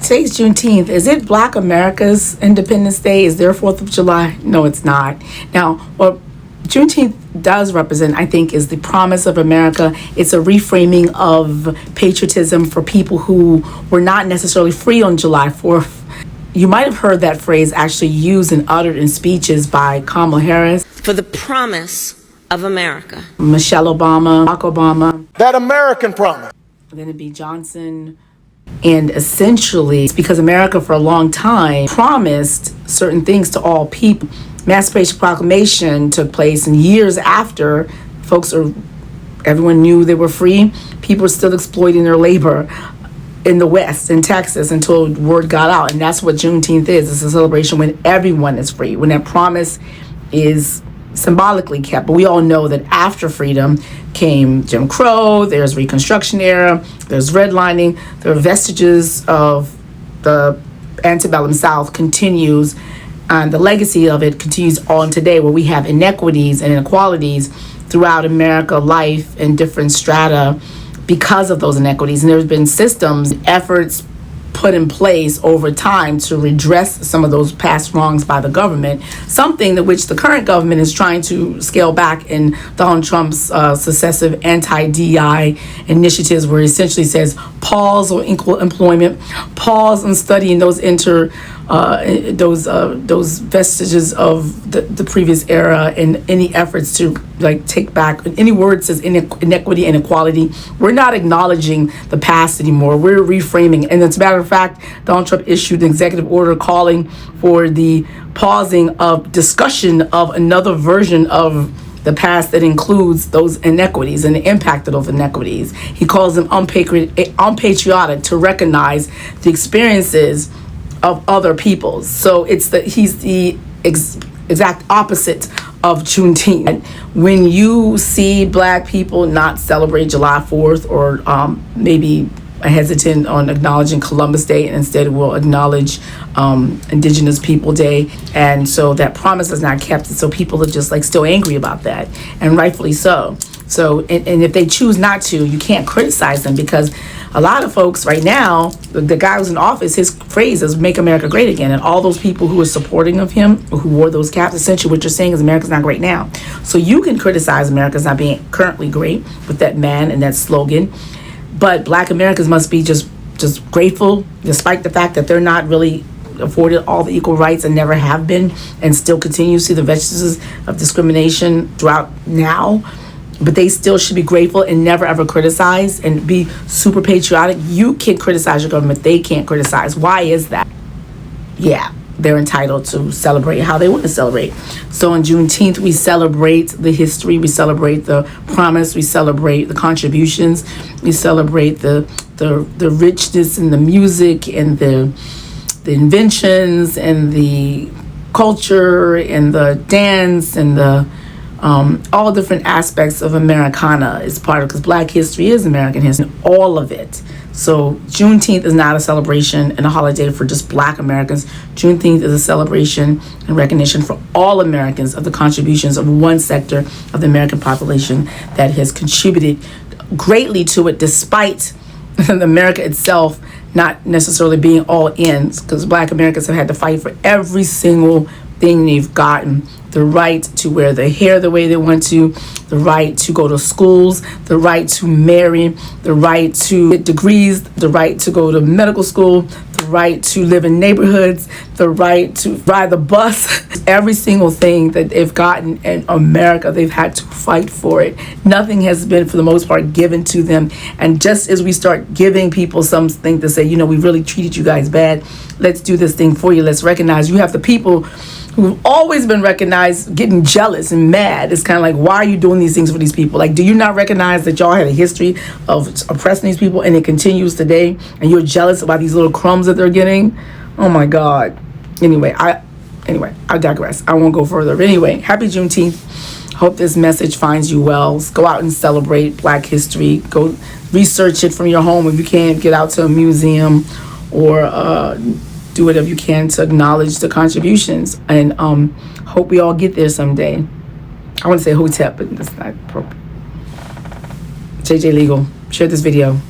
Today's Juneteenth. Is it Black America's Independence Day? Is there 4th of July? No, it's not. Now, what Juneteenth does represent, I think, is the promise of America. It's a reframing of patriotism for people who were not necessarily free on July 4th. You might have heard that phrase actually used and uttered in speeches by Kamala Harris. For the promise of America. Michelle Obama, Barack Obama. That American promise. Then it'd be Johnson. And essentially, it's because America for a long time promised certain things to all people. Emancipation Proclamation took place, and years after everyone knew they were free, people were still exploiting their labor in the West, in Texas, until word got out. And that's what Juneteenth is. It's a celebration when everyone is free, when that promise is symbolically kept. But we all know that after freedom came Jim Crow, there's Reconstruction era, there's redlining, there are vestiges of the antebellum South continues, and the legacy of it continues on today, where we have inequities and inequalities throughout America life in different strata because of those inequities. And there's been systems, efforts put in place over time to redress some of those past wrongs by the government, something that which the current government is trying to scale back in Donald Trump's successive anti-DEI initiatives, where he essentially says pause on equal employment, pause on studying those those vestiges of the previous era, and any efforts to take back any word says inequity and inequality. We're not acknowledging the past anymore. We're reframing. And as a matter of fact, Donald Trump issued an executive order calling for the pausing of discussion of another version of the past that includes those inequities and the impact of those inequities. He calls them unpatriotic to recognize the experiences of other peoples. So he's the exact opposite of Juneteenth. When you see Black people not celebrate July 4th, or maybe hesitant on acknowledging Columbus Day, and instead will acknowledge Indigenous People Day, and so that promise is not kept, and so people are just still angry about that, and rightfully so. So, and if they choose not to, you can't criticize them, because a lot of folks right now, the guy who's in office, his phrase is "Make America Great Again," and all those people who are supporting of him, who wore those caps, essentially what you're saying is America's not great now. So you can criticize America's not being currently great with that man and that slogan, but Black Americans must be just grateful, despite the fact that they're not really afforded all the equal rights and never have been, and still continue to see the vestiges of discrimination throughout now. But they still should be grateful and never ever criticize and be super patriotic. You can criticize your government, they can't criticize. Why is that? Yeah, they're entitled to celebrate how they want to celebrate. So on Juneteenth, we celebrate the history, we celebrate the promise, we celebrate the contributions, we celebrate the richness and the music and the inventions and the culture and the dance and the all different aspects of Americana is part of, because Black history is American history, all of it. So Juneteenth is not a celebration and a holiday for just Black Americans. Juneteenth is a celebration and recognition for all Americans of the contributions of one sector of the American population that has contributed greatly to it, despite America itself not necessarily being all in, because Black Americans have had to fight for every single thing they've gotten. The right to wear their hair the way they want to, the right to go to schools, the right to marry, the right to get degrees, the right to go to medical school, the right to live in neighborhoods, the right to ride the bus. Every single thing that they've gotten in America, they've had to fight for it. Nothing has been, for the most part, given to them. And just as we start giving people something to say, we really treated you guys bad, let's do this thing for you, let's recognize you have the people who've always been recognized getting jealous and mad. It's kind of like, why are you doing these things for these people? Do you not recognize that y'all had a history of oppressing these people, and it continues today, and you're jealous about these little crumbs that they're getting? Oh my God. Anyway, I digress. I won't go further. But anyway, happy Juneteenth. Hope this message finds you well. Let's go out and celebrate Black history. Go research it from your home. If you can't, get out to a museum or do whatever you can to acknowledge the contributions, and hope we all get there someday. I want to say Hotep, but that's not appropriate. JJ Legal, share this video.